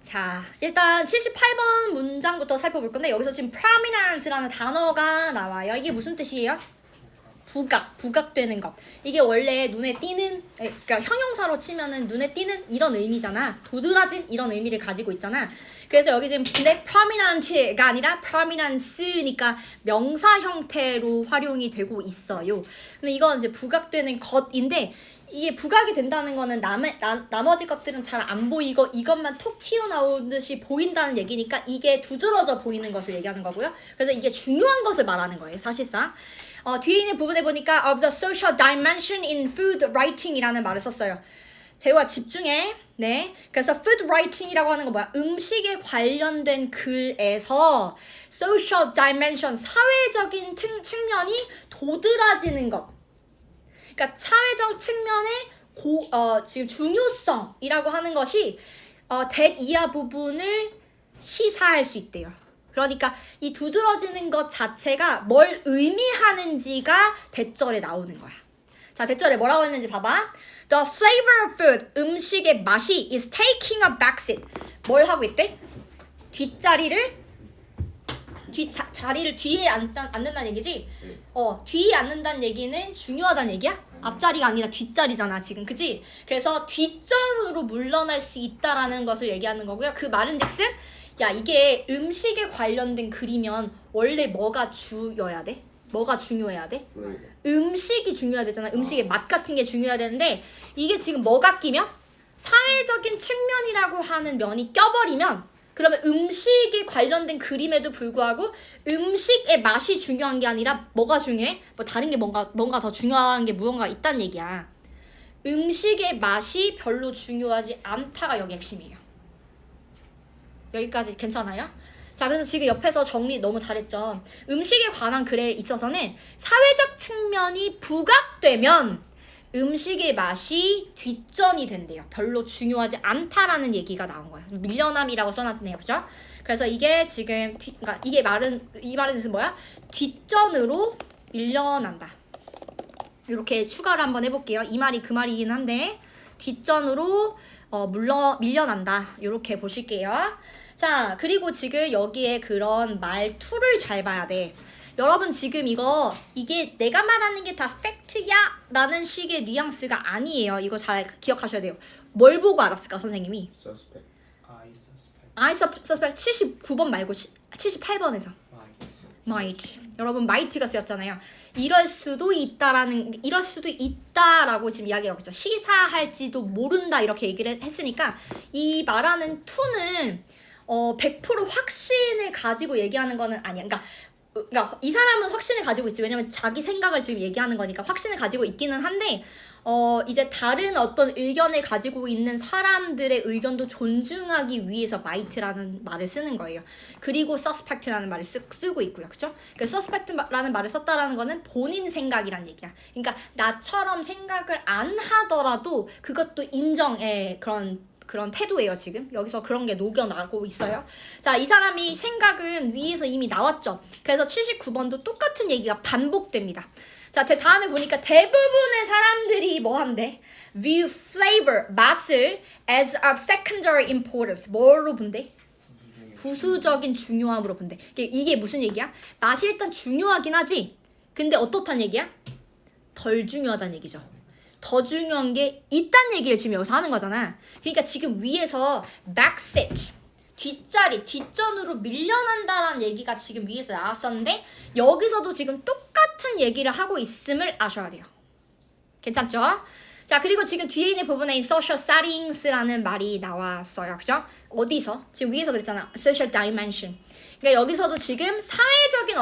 자, 일단 78번 문장부터 살펴볼 건데 여기서 지금 prominence라는 단어가 나와요. 이게 무슨 뜻이에요? 부각되는 것. 이게 원래 눈에 띄는, 그러니까 형용사로 치면은 눈에 띄는 이런 의미잖아. 도드라진 이런 의미를 가지고 있잖아. 그래서 여기 지금 근데 prominent가 아니라 prominence니까 명사 형태로 활용이 되고 있어요. 근데 이건 이제 부각되는 것인데 이게 부각이 된다는 거는 나머지 것들은 잘 안 보이고 이것만 톡 튀어나오듯이 보인다는 얘기니까 이게 두드러져 보이는 것을 얘기하는 거고요. 그래서 이게 중요한 것을 말하는 거예요, 사실상. 뒤에 있는 부분에 보니까 of the social dimension in food writing이라는 말을 썼어요. 재호아 집중해. 네. 그래서 food writing이라고 하는 건 뭐야? 음식에 관련된 글에서 social dimension, 사회적인 측면이 도드라지는 것. 그러니까 사회적 측면의 지금 중요성이라고 하는 것이 that 이하 부분을 시사할 수 있대요. 그러니까 이 두드러지는 것 자체가 뭘 의미하는지가 대절에 나오는 거야. 자, 대절에 뭐라고 했는지 봐봐. The flavor of food, 음식의 맛이 is taking a backseat. 뭘 하고 있대? 자리를 뒤에 앉는다는 얘기지? 뒤에 앉는다는 얘기는 중요하다는 얘기야? 앞자리가 아니라 뒷자리잖아 지금, 그치? 그래서 뒷전으로 물러날 수 있다라는 것을 얘기하는 거고요. 그 말은즉슨 야, 이게 음식에 관련된 글이면 원래 뭐가 주여야 돼? 뭐가 중요해야 돼? 음식이 중요해야 되잖아. 음식의 맛 같은 게 중요해야 되는데 이게 지금 뭐가 끼면? 사회적인 측면이라고 하는 면이 껴버리면 그러면 음식에 관련된 그림에도 불구하고 음식의 맛이 중요한 게 아니라 뭐가 중요해? 뭐 다른 게 뭔가 더 중요한 게 무언가 있다는 얘기야. 음식의 맛이 별로 중요하지 않다가 여기 핵심이에요. 여기까지 괜찮아요? 자, 그래서 지금 옆에서 정리 너무 잘했죠. 음식에 관한 글에 있어서는 사회적 측면이 부각되면 음식의 맛이 뒷전이 된대요. 별로 중요하지 않다라는 얘기가 나온 거예요. 밀려남이라고 써놨네요, 그죠? 그래서 이게 지금 그러니까 이 말의 뜻은 뭐야? 뒷전으로 밀려난다. 이렇게 추가를 한번 해볼게요. 이 말이 그 말이긴 한데 뒷전으로 밀려난다. 이렇게 보실게요. 자, 그리고 지금 여기에 그런 말투를 잘 봐야 돼. 여러분 지금 이게 내가 말하는 게 다 팩트야 라는 식의 뉘앙스가 아니에요. 이거 잘 기억하셔야 돼요. 뭘 보고 알았을까 선생님이? Suspect. I suspect 79번 말고 78번에서 might. 여러분 might가 쓰였잖아요. 이럴 수도 있다라고 지금 이야기하고 있죠. 시사할지도 모른다 이렇게 얘기를 했으니까 이 말하는 to는 100% 확신을 가지고 얘기하는 거는 아니야. 그러니까 이 사람은 확신을 가지고 있지. 왜냐면 자기 생각을 지금 얘기하는 거니까 확신을 가지고 있기는 한데 이제 다른 어떤 의견을 가지고 있는 사람들의 의견도 존중하기 위해서 might라는 말을 쓰는 거예요. 그리고 suspect라는 말을 쓰고 있고요. 그쵸? 그러니까 suspect라는 말을 썼다라는 거는 본인 생각이란 얘기야. 그러니까 나처럼 생각을 안 하더라도 그것도 인정의 그런 태도예요. 지금 여기서 그런 게 녹여나고 있어요. 자, 이 사람이 생각은 위에서 이미 나왔죠. 그래서 79번도 똑같은 얘기가 반복됩니다. 자, 다음에 보니까 대부분의 사람들이 뭐 한대? View flavor, 맛을 as of secondary importance. 뭐로 본대? 부수적인 중요함으로 본대. 이게 무슨 얘기야? 맛이 일단 중요하긴 하지. 근데 어떻단 얘기야? 덜 중요하다는 얘기죠. 더 중요한 게 있다는 얘기를 지금 여기서 하는 거잖아. 그러니까 지금 위에서 backseat, 뒷전으로 밀려난다라는 얘기가 지금 위에서 나왔었는데 여기서도 지금 똑같은 얘기를 하고 있음을 아셔야 돼요. 괜찮죠? 자, 그리고 지금 뒤에 있는 부분에 social settings라는 말이 나왔어요. 그죠? 어디서? 지금 위에서 그랬잖아. social dimension. 그러니까 여기서도 지금 사회적인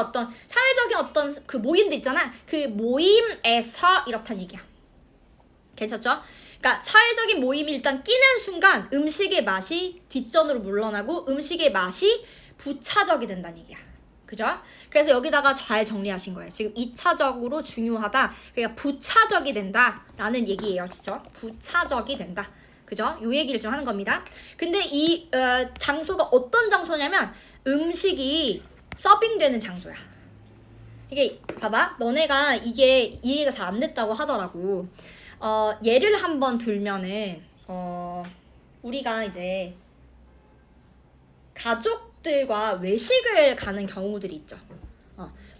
어떤 그 모임들 있잖아. 그 모임에서 이렇다는 얘기야. 괜찮죠? 그러니까 사회적인 모임이 일단 끼는 순간 음식의 맛이 뒷전으로 물러나고 음식의 맛이 부차적이 된다는 얘기야. 그죠? 그래서 여기다가 잘 정리하신 거예요. 지금 2차적으로 중요하다. 그러니까 부차적이 된다라는 얘기예요. 그죠? 부차적이 된다. 그죠? 요 얘기를 지금 하는 겁니다. 근데 이 장소가 어떤 장소냐면 음식이 서빙되는 장소야. 이게 봐봐. 너네가 이게 이해가 잘 안 됐다고 하더라고. 예를 한번 들면은 우리가 이제 가족들과 외식을 가는 경우들이 있죠.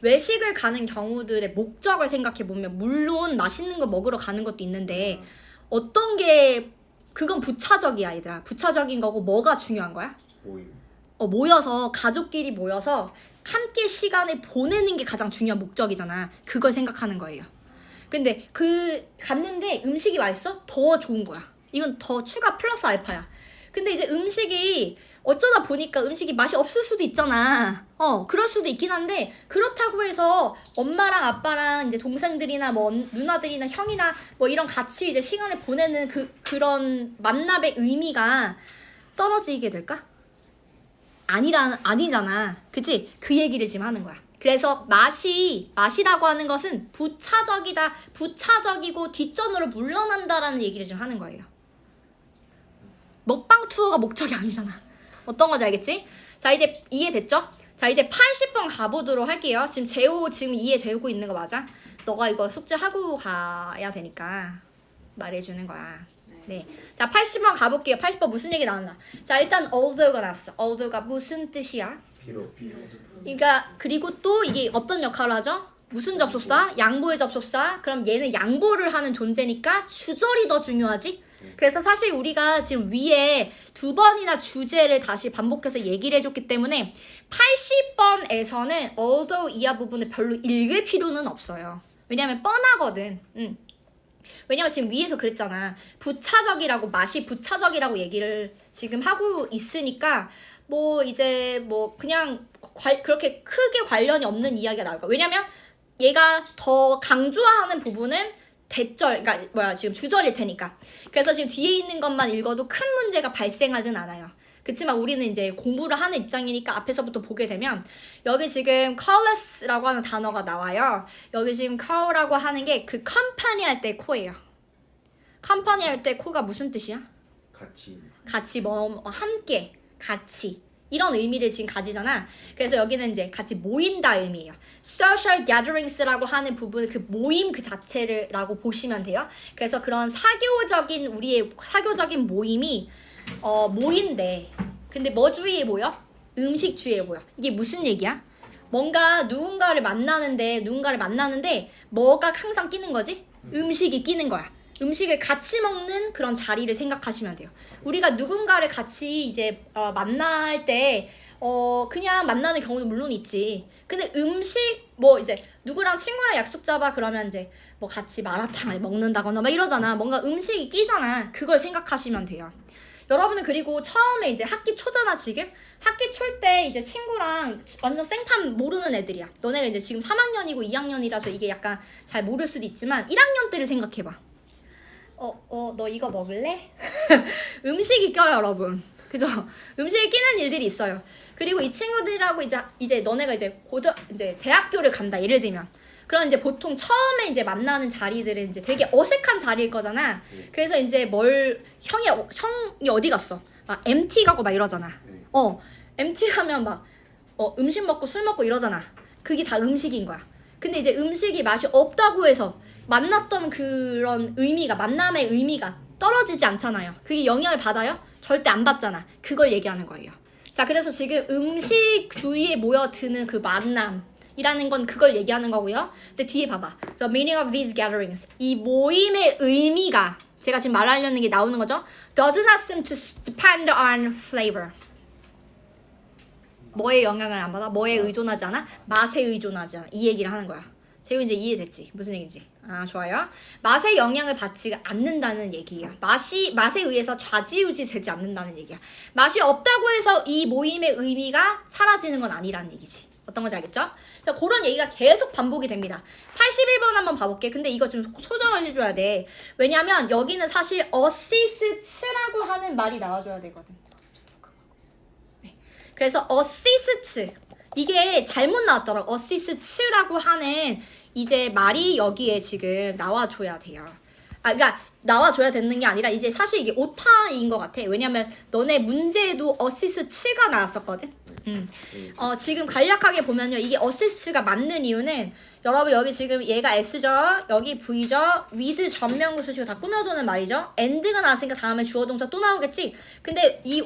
외식을 가는 경우들의 목적을 생각해 보면 물론 맛있는 거 먹으러 가는 것도 있는데 어떤 게 그건 부차적이야 얘들아. 부차적인 거고 뭐가 중요한 거야? 모임. 모여서 가족끼리 모여서 함께 시간을 보내는 게 가장 중요한 목적이잖아. 그걸 생각하는 거예요. 근데 갔는데 음식이 맛있어? 더 좋은 거야. 이건 더 추가 플러스 알파야. 근데 이제 음식이 어쩌다 보니까 음식이 맛이 없을 수도 있잖아. 그럴 수도 있긴 한데 그렇다고 해서 엄마랑 아빠랑 이제 동생들이나 뭐 누나들이나 형이나 뭐 이런 같이 이제 시간을 보내는 그런 만남의 의미가 떨어지게 될까? 아니잖아. 그치? 그 얘기를 지금 하는 거야. 그래서 맛이라고 하는 것은 부차적이고 뒷전으로 물러난다라는 얘기를 지금 하는 거예요. 먹방 투어가 목적이 아니잖아. 어떤 건지 알겠지? 자, 이제 이해됐죠? 자, 이제 80번 가보도록 할게요. 지금 이해 되고 있는 거 맞아? 너가 이거 숙제하고 가야 되니까 말해주는 거야. 네. 자, 80번 가볼게요. 80번 무슨 얘기 나왔나? 자, 일단 although가 나왔어. although가 무슨 뜻이야? 비록. 그러니까 그리고 또 이게 어떤 역할을 하죠? 무슨 접속사? 양보의 접속사. 그럼 얘는 양보를 하는 존재니까 주절이 더 중요하지? 그래서 사실 우리가 지금 위에 2번이나 주제를 다시 반복해서 얘기를 해줬기 때문에 80번에서는 although 이하 부분을 별로 읽을 필요는 없어요. 왜냐면 뻔하거든. 왜냐면 지금 위에서 그랬잖아. 맛이 부차적이라고 얘기를 지금 하고 있으니까 뭐 이제 뭐 그냥 그렇게 크게 관련이 없는 이야기가 나올 거야. 왜냐면 얘가 더 강조하는 부분은 그러니까 지금 주절일 테니까. 그래서 지금 뒤에 있는 것만 읽어도 큰 문제가 발생하진 않아요. 그치만 우리는 이제 공부를 하는 입장이니까 앞에서부터 보게 되면 여기 지금 careless라고 하는 단어가 나와요. 여기 지금 car라고 하는 게 그 company 할 때 코예요. company 할 때 코가 무슨 뜻이야? 같이 함께 같이 이런 의미를 지금 가지잖아. 그래서 여기는 이제 같이 모인다 의미예요. social gatherings라고 하는 부분 그 모임 그 자체라고 보시면 돼요. 그래서 그런 우리의 사교적인 모임이 모인대. 근데 뭐 주위에 모여? 음식 주위에 모여. 이게 무슨 얘기야? 뭔가 누군가를 만나는데 뭐가 항상 끼는 거지? 음식이 끼는 거야. 음식을 같이 먹는 그런 자리를 생각하시면 돼요. 우리가 누군가를 같이 이제 만날 때 그냥 만나는 경우도 물론 있지. 근데 음식 뭐 이제 누구랑 친구랑 약속 잡아 그러면 이제 뭐 같이 마라탕을 먹는다거나 막 이러잖아. 뭔가 음식이 끼잖아. 그걸 생각하시면 돼요. 여러분은 그리고 처음에 이제 학기 초잖아 지금? 학기 초 때 이제 친구랑 완전 생판 모르는 애들이야. 너네가 이제 지금 3학년이고 2학년이라서 이게 약간 잘 모를 수도 있지만 1학년 때를 생각해봐. 너 이거 먹을래? 음식이 껴요, 여러분. 그죠? 음식이 끼는 일들이 있어요. 그리고 이 친구들하고 이제 너네가 이제 대학교를 간다, 예를 들면. 그럼 이제 보통 처음에 이제 만나는 자리들은 이제 되게 어색한 자리일 거잖아. 그래서 이제 형이 어디 갔어? 막 MT 가고 막 이러잖아. MT 가면 막 음식 먹고 술 먹고 이러잖아. 그게 다 음식인 거야. 근데 이제 음식이 맛이 없다고 해서 만났던 그런 만남의 의미가 떨어지지 않잖아요. 그게 영향을 받아요? 절대 안 받잖아. 그걸 얘기하는 거예요. 자, 그래서 지금 음식 주위에 모여드는 그 만남이라는 건 그걸 얘기하는 거고요. 근데 뒤에 봐봐. The meaning of these gatherings. 이 모임의 의미가 제가 지금 말하려는 게 나오는 거죠. Does not seem to depend on flavor. 뭐에 영향을 안 받아? 뭐에 의존하지 않아? 맛에 의존하지 않아. 이 얘기를 하는 거야. 재우 이제 이해됐지? 무슨 얘기인지. 좋아요. 맛에 영향을 받지 않는다는 얘기예요. 맛에 의해서 좌지우지 되지 않는다는 얘기야. 맛이 없다고 해서 이 모임의 의미가 사라지는 건 아니라는 얘기지. 어떤 건지 알겠죠? 자, 그런 얘기가 계속 반복이 됩니다. 81번 한번 봐볼게. 근데 이거 좀 소정을 해줘야 돼. 왜냐면 여기는 사실 어시스트라고 하는 말이 나와줘야 되거든. 네. 그래서 어시스트 이게 잘못 나왔더라고. 어시스트라고 하는 이제 말이 여기에 지금 나와줘야 돼요. 그러니까 나와줘야 되는 게 아니라 이제 사실 이게 오타인 것 같아. 왜냐면 너네 문제에도 어시스트가 나왔었거든. 지금 간략하게 보면요. 이게 어시스트가 맞는 이유는 여러분 여기 지금 얘가 S죠. 여기 V죠. with 전면구 수식어 다 꾸며주는 말이죠. and가 나왔으니까 다음에 주어 동사 또 나오겠지. 근데 이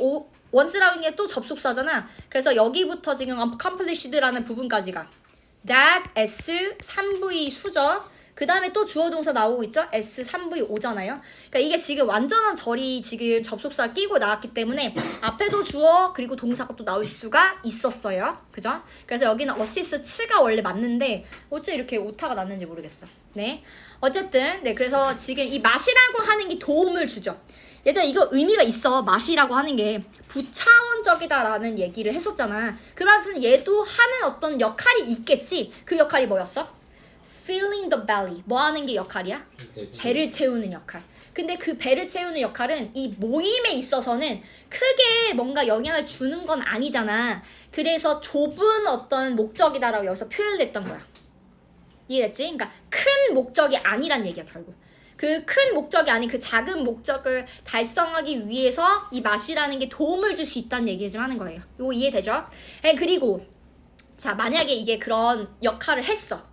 once라는 게 또 접속사잖아. 그래서 여기부터 지금 accomplished라는 부분까지가 that S 3V 수적 그 다음에 또 주어 동사 나오고 있죠? S 3V 오잖아요. 그러니까 이게 지금 완전한 절이 지금 접속사 끼고 나왔기 때문에 앞에도 주어 그리고 동사가 또 나올 수가 있었어요. 그죠? 그래서 여기는 어시스트가 원래 맞는데 어째 이렇게 오타가 났는지 모르겠어. 네. 어쨌든 네 그래서 지금 이 맛이라고 하는 게 도움을 주죠. 얘들아 이거 의미가 있어. 맛이라고 하는 게 부차원적이다라는 얘기를 했었잖아. 그래서 얘도 하는 어떤 역할이 있겠지. 그 역할이 뭐였어? filling the belly. 뭐 하는 게 역할이야? 배를 채우는 역할. 근데 그 배를 채우는 역할은 이 모임에 있어서는 크게 뭔가 영향을 주는 건 아니잖아. 그래서 좁은 어떤 목적이다라고 여기서 표현됐던 거야. 이해됐지? 그러니까 큰 목적이 아니란 얘기야 결국. 그 큰 목적이 아닌 그 작은 목적을 달성하기 위해서 이 맛이라는 게 도움을 줄 수 있다는 얘기를 좀 하는 거예요. 이거 이해되죠? 그리고 자 만약에 이게 그런 역할을 했어.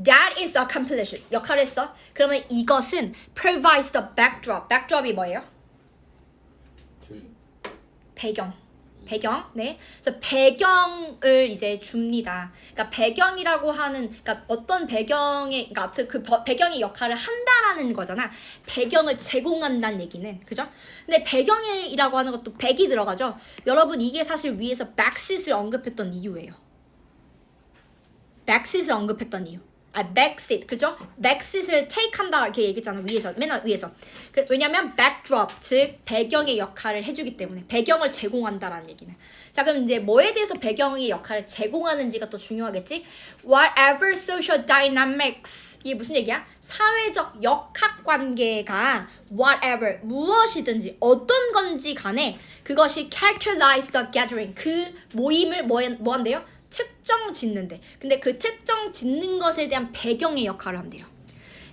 That is accomplished. 역할을 했어. 그러면 이것은 provides the backdrop. backdrop이 뭐예요? 배경. 배경. 네. 그래서 배경을 이제 줍니다. 그러니까 배경이라고 하는 그러니까 어떤 배경에 그러니까 아무튼 그 배경의 역할을 한다라는 거잖아. 배경을 제공한다는 얘기는. 그죠? 근데 배경이라고 하는 것도 백이 들어가죠. 여러분 이게 사실 위에서 backseat을 언급했던 이유예요. backseat을 언급했던 이유. backseat, 그죠? backseat을 take한다 이렇게 얘기했잖아. 위에서, 맨날 위에서. 왜냐면 backdrop, 즉 배경의 역할을 해주기 때문에 배경을 제공한다라는 얘기는. 자, 그럼 이제 뭐에 대해서 배경의 역할을 제공하는지가 또 중요하겠지? Whatever social dynamics, 이게 무슨 얘기야? 사회적 역학관계가 whatever, 무엇이든지 어떤 건지 간에 그것이 characterize the gathering, 그 모임을 뭐 한대요? 특정 짓는데. 근데 그 특정 짓는 것에 대한 배경의 역할을 한대요.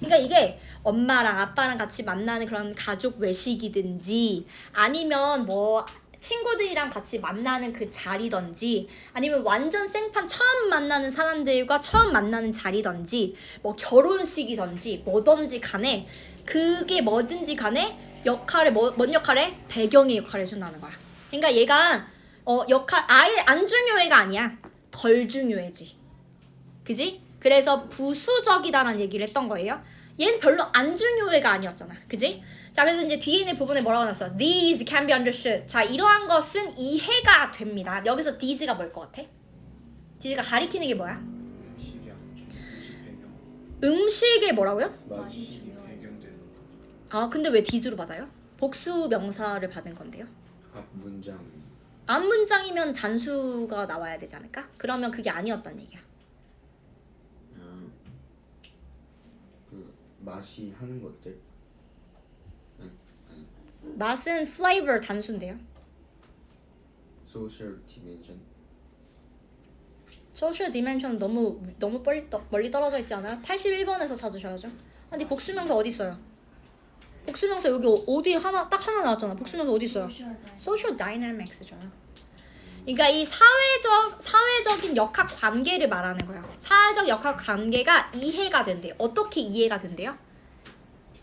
그러니까 이게 엄마랑 아빠랑 같이 만나는 그런 가족 외식이든지 아니면 뭐 친구들이랑 같이 만나는 그 자리든지 아니면 완전 생판 처음 만나는 사람들과 처음 만나는 자리든지 뭐 결혼식이든지 뭐든지 간에 그게 뭐든지 간에 역할을 뭔 역할에? 배경의 역할을 해준다는 거야. 그러니까 얘가 역할 아예 안 중요해가 아니야. 덜 중요해지. 그지? 그래서 부수적이다라는 얘기를 했던 거예요. 얘는 별로 안 중요해가 아니었잖아. 그지? 자, 그래서 이제 뒤에 있는 부분에 뭐라고 나왔어? These can be understood. 자, 이러한 것은 이해가 됩니다. 여기서 these가 뭘 것 같아? these가 가리키는 게 뭐야? 음식의 뭐라고요? 아, 근데 왜 these로 받아요? 복수 명사를 받은 건데요. 앞문장. 앞문장이면 단수가 나와야 되지 않을까? 그러면 그게 아니었단 얘기야. 그 맛이 하는 것들. 맛은 flavor 단수인데요. Social dimension. social dimension 너무 멀리 떨어져 있지 않아요? 81번에서 찾으셔야죠. 아니 복수명사 어디 있어요? 복수명사 여기 어디 딱 하나 나왔잖아. 복수명사 어디 있어요? social dynamics죠. 그러니까 이 사회적인 역학 관계를 말하는 거예요. 사회적 역학 관계가 이해가 된대요. 어떻게 이해가 된대요?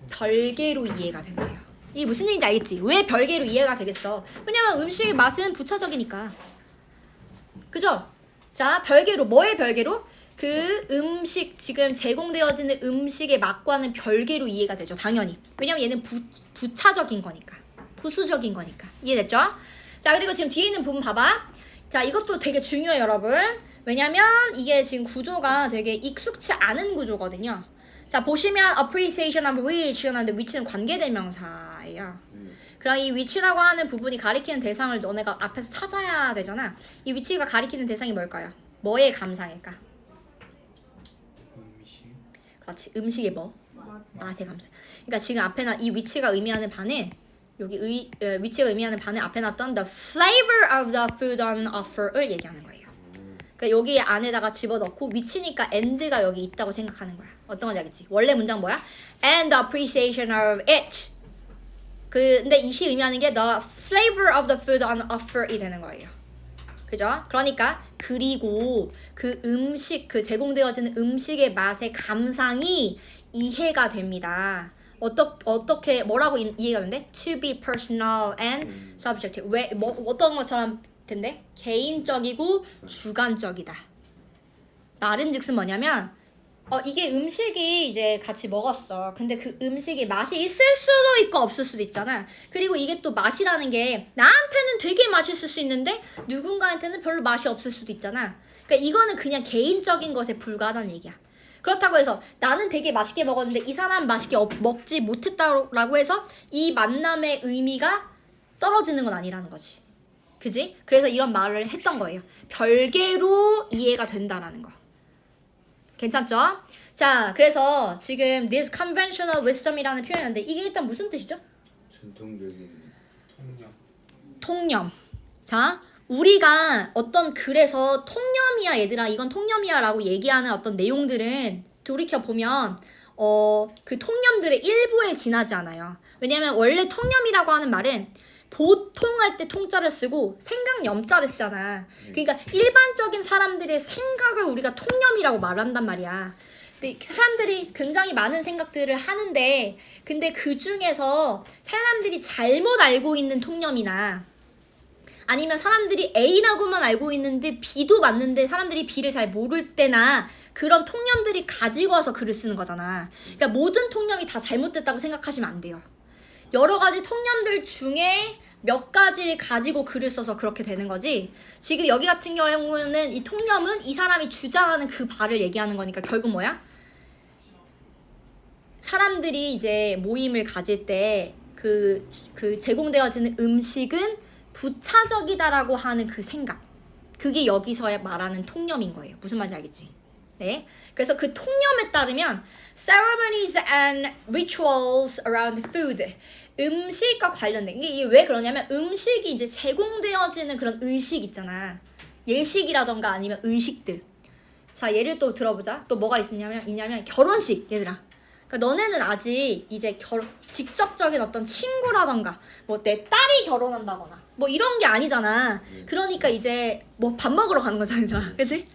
별개로 이해가 된대요. 이게 무슨 얘기인지 알겠지? 왜 별개로 이해가 되겠어? 왜냐면 음식의 맛은 부차적이니까. 그죠? 자, 별개로 뭐의 별개로? 그 음식 지금 제공되어지는 음식의 맛과는 별개로 이해가 되죠. 당연히. 왜냐면 얘는 부차적인 거니까. 부수적인 거니까. 이해됐죠? 자, 그리고 지금 뒤에 있는 부분 봐봐. 자, 이것도 되게 중요해요, 여러분. 왜냐면 이게 지금 구조가 되게 익숙치 않은 구조거든요. 자, 보시면 appreciation of which가 나는데 which는 관계대명사예요. 그럼 이 which라고 하는 부분이 가리키는 대상을 너네가 앞에서 찾아야 되잖아. 이 which가 가리키는 대상이 뭘까요? 뭐에 감상일까? 그렇지, 음식의 뭐? 맛의 감상. 그러니까 지금 앞에 이 which가 의미하는 바는 여기 위치가 의미하는 바는 앞에 놨던 the flavor of the food on offer을 얘기하는 거예요. 그러니까 여기 안에다가 집어넣고 위치니까 and가 여기 있다고 생각하는 거야. 어떤 건지 알겠지? 원래 문장 뭐야? And the appreciation of it. 근데 이시 의미하는 게 the flavor of the food on offer이 되는 거예요. 그죠? 그러니까 그리고 그 음식, 그 제공되어지는 음식의 맛의 감상이 이해가 됩니다. 어떻게 뭐라고 이해가 되는데? To be personal and subjective. 왜 어떤 것처럼 된대? 개인적이고 주관적이다. 말은즉슨 뭐냐면 이게 음식이 이제 같이 먹었어. 근데 그 음식이 맛이 있을 수도 있고 없을 수도 있잖아. 그리고 이게 또 맛이라는 게 나한테는 되게 맛있을 수 있는데 누군가한테는 별로 맛이 없을 수도 있잖아. 그러니까 이거는 그냥 개인적인 것에 불과하다는 얘기야. 그렇다고 해서 나는 되게 맛있게 먹었는데 이 사람 맛있게 먹지 못했다라고 해서 이 만남의 의미가 떨어지는 건 아니라는 거지. 그지? 그래서 이런 말을 했던 거예요. 별개로 이해가 된다라는 거. 괜찮죠? 자, 그래서 지금 this conventional wisdom이라는 표현인데 이게 일단 무슨 뜻이죠? 전통적인 통념. 자, 우리가 어떤 글에서 통념이야 얘들아 이건 통념이야 라고 얘기하는 어떤 내용들은 돌이켜보면 그 통념들의 일부에 지나지 않아요. 왜냐면 원래 통념이라고 하는 말은 보통 할 때 통자를 쓰고 생각 염자를 쓰잖아. 그러니까 일반적인 사람들의 생각을 우리가 통념이라고 말한단 말이야. 근데 사람들이 굉장히 많은 생각들을 하는데 근데 그 중에서 사람들이 잘못 알고 있는 통념이나 아니면 사람들이 A라고만 알고 있는데 B도 맞는데 사람들이 B를 잘 모를 때나 그런 통념들이 가지고 와서 글을 쓰는 거잖아. 그러니까 모든 통념이 다 잘못됐다고 생각하시면 안 돼요. 여러 가지 통념들 중에 몇 가지를 가지고 글을 써서 그렇게 되는 거지. 지금 여기 같은 경우는 이 통념은 이 사람이 주장하는 그 바를 얘기하는 거니까 결국 뭐야? 사람들이 이제 모임을 가질 때 그 제공되어지는 음식은 부차적이다라고 하는 그 생각. 그게 여기서 말하는 통념인 거예요. 무슨 말인지 알겠지? 네. 그래서 그 통념에 따르면 ceremonies and rituals around food. 음식과 관련된 이게 왜 그러냐면 음식이 이제 제공되어지는 그런 의식 있잖아. 예식이라던가 아니면 의식들. 자, 예를 또 들어보자. 또 뭐가 있냐면 결혼식 얘들아. 그러니까 너네는 아직 이제 직접적인 어떤 친구라던가 뭐 내 딸이 결혼한다거나 뭐 이런 게 아니잖아. 그러니까 이제 뭐 밥 먹으러 가는 거잖아, 얘들아. 그치?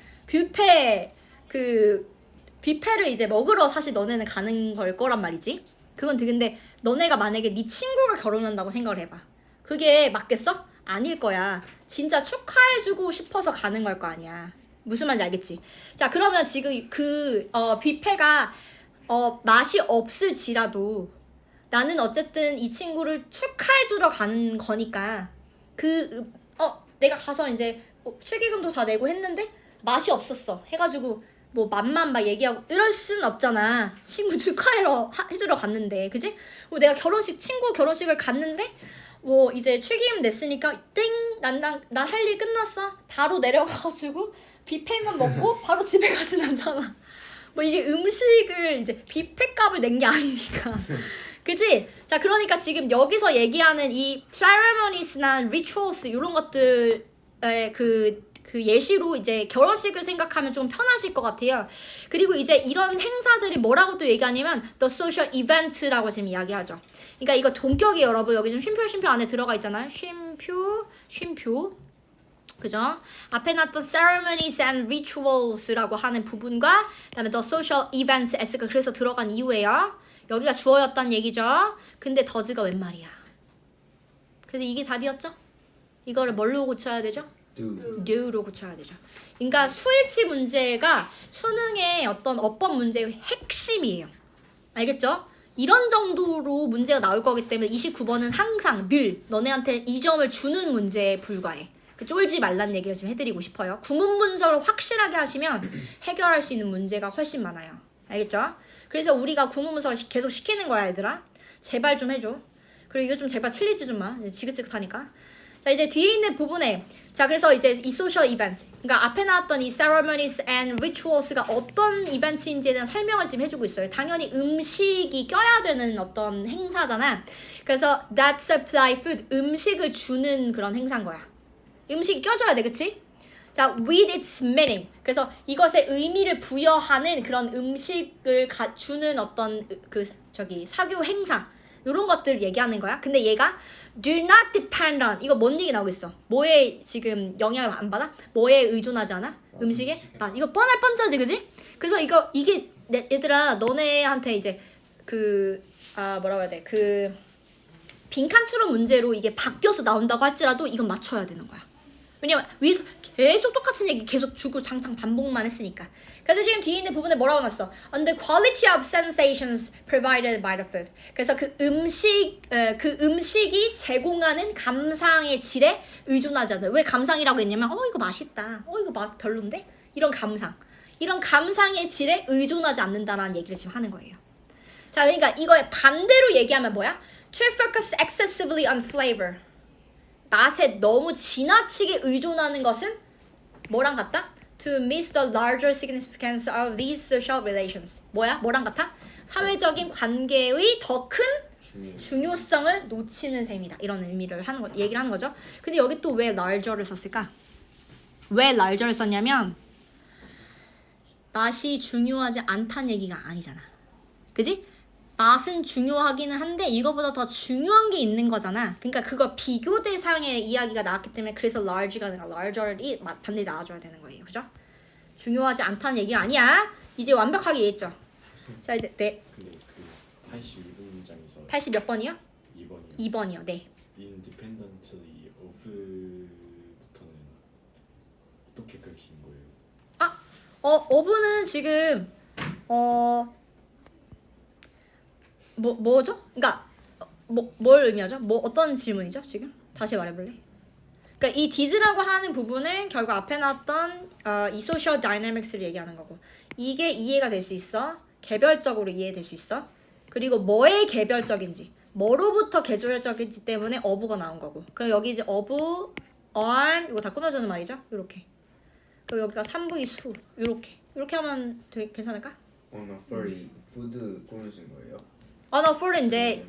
뷔페를 이제 먹으러 사실 너네는 가는 걸 거란 말이지. 그건 되게 근데 너네가 만약에 네 친구가 결혼한다고 생각을 해봐. 그게 맞겠어? 아닐 거야. 진짜 축하해주고 싶어서 가는 걸 거 아니야. 무슨 말인지 알겠지? 자, 그러면 지금 뷔페가 맛이 없을지라도 나는 어쨌든 이 친구를 축하해주러 가는 거니까 내가 가서 이제 축의금도 다 내고 했는데 맛이 없었어 해가지고 뭐 맛만 막 얘기하고 이럴 순 없잖아. 친구 해주러 갔는데, 그지? 내가 친구 결혼식을 갔는데 뭐 이제 축의금 냈으니까 난 할 일 끝났어. 바로 내려가가지고 뷔페만 먹고 바로 집에 가진 않잖아. 뭐 이게 음식을 이제 뷔페값을 낸 게 아니니까. 그치? 자, 그러니까 지금 여기서 얘기하는 이 ceremonies나 rituals 이런 것들의 그 예시로 이제 결혼식을 생각하면 좀 편하실 것 같아요. 그리고 이제 이런 행사들이 뭐라고 또 얘기하냐면 the social event라고 지금 이야기하죠. 그러니까 이거 동격이 여러분 여기 좀 쉼표 안에 들어가 있잖아요. 쉼표. 그죠? 앞에 놨던 ceremonies and rituals라고 하는 부분과 그다음에 the social events s가 그래서 들어간 이유예요. 여기가 주어였단 얘기죠. 근데 더즈가 웬 말이야? 그래서 이게 답이었죠? 이거를 뭘로 고쳐야 되죠? do로 고쳐야 되죠. 그러니까 수일치 문제가 수능의 어떤 어법 문제의 핵심이에요. 알겠죠? 이런 정도로 문제가 나올 거기 때문에 29번은 항상 늘 너네한테 이 점을 주는 문제에 불과해. 쫄지 말란 얘기를 지금 해드리고 싶어요. 구문 분석을 확실하게 하시면 해결할 수 있는 문제가 훨씬 많아요. 알겠죠? 그래서 우리가 구문 분석을 계속 시키는 거야, 얘들아. 제발 좀 해줘. 그리고 이거 좀 제발 틀리지 좀 마. 지긋지긋하니까. 자, 이제 뒤에 있는 부분에 자, 그래서 이제 이 social events, 그러니까 앞에 나왔던 이 ceremonies and rituals가 어떤 이벤트인지에 대한 설명을 지금 해주고 있어요. 당연히 음식이 껴야 되는 어떤 행사잖아. 그래서 that supply food, 음식을 주는 그런 행사인 거야. 음식이 껴줘야 돼, 그치? 자, with its meaning. 그래서 이것에 의미를 부여하는 그런 음식을 주는 어떤 사교 행사. 요런 것들을 얘기하는 거야. 근데 얘가 do not depend on, 이거 뭔 얘기 나오겠어? 뭐에 지금 영향을 안 받아? 뭐에 의존하지 않아? 음식에? 이거 뻔할 뻔짜지, 그지? 그래서 얘들아 너네한테 이제 뭐라고 해야 돼? 그 빈칸 추론 문제로 이게 바뀌어서 나온다고 할지라도 이건 맞춰야 되는 거야. 왜냐면 위에서 계속 똑같은 얘기 계속 주고 장창 반복만 했으니까. 그래서 지금 뒤에 있는 부분에 뭐라고 놨어? On the quality of sensations provided by the food. 그래서 그 음식이 제공하는 감상의 질에 의존하지 않아요. 왜 감상이라고 했냐면 이거 맛있다. 이거 맛 별론데? 이런 감상의 질에 의존하지 않는다라는 얘기를 지금 하는 거예요. 자, 그러니까 이거의 반대로 얘기하면 뭐야? To focus excessively on flavor. 맛에 너무 지나치게 의존하는 것은 뭐랑 같다? To miss the larger significance of these social relations. 뭐랑 같아? 사회적인 관계의 더 큰 중요성을 놓치는 셈이다. 이런 의미를 얘기를 하는 거죠. 근데 여기 또 왜 larger를 썼을까? 왜 larger를 썼냐면 맛이 중요하지 않다는 얘기가 아니잖아. 그지? 맛은 중요하기는 한데 이거보다 더 중요한 게 있는 거잖아. 그러니까 그거 비교 대상의 이야기가 나왔기 때문에 그래서 large가 아니라 larger이 반드시 나와줘야 되는 거예요. 그죠? 중요하지 않다는 얘기가 아니야. 이제 완벽하게 이해했죠? 자, 이제 네. 근데 그 82번 문장에서 80 몇 번이요? 2번이요. 2번이요. 네. independently of부터는 어떻게 그리시는 거예요? 어부는 지금 뭐죠? 그러니까 뭘 의미하죠? 어떤 질문이죠? 지금 다시 말해볼래? 그러니까 이 did라고 하는 부분은 결국 앞에 나왔던 이 social dynamics를 얘기하는 거고, 이게 이해가 될 수 있어. 개별적으로 이해될 수 있어. 그리고 뭐의 개별적인지, 뭐로부터 개별적인지 때문에 어부가 나온 거고. 그럼 여기 이제 어부, on 이거 다 꾸며주는 말이죠. 이렇게. 그럼 여기가 3부의 수 이렇게 하면 되게 괜찮을까? On a furry 푸드 꾸며진 거예요? On a full 이제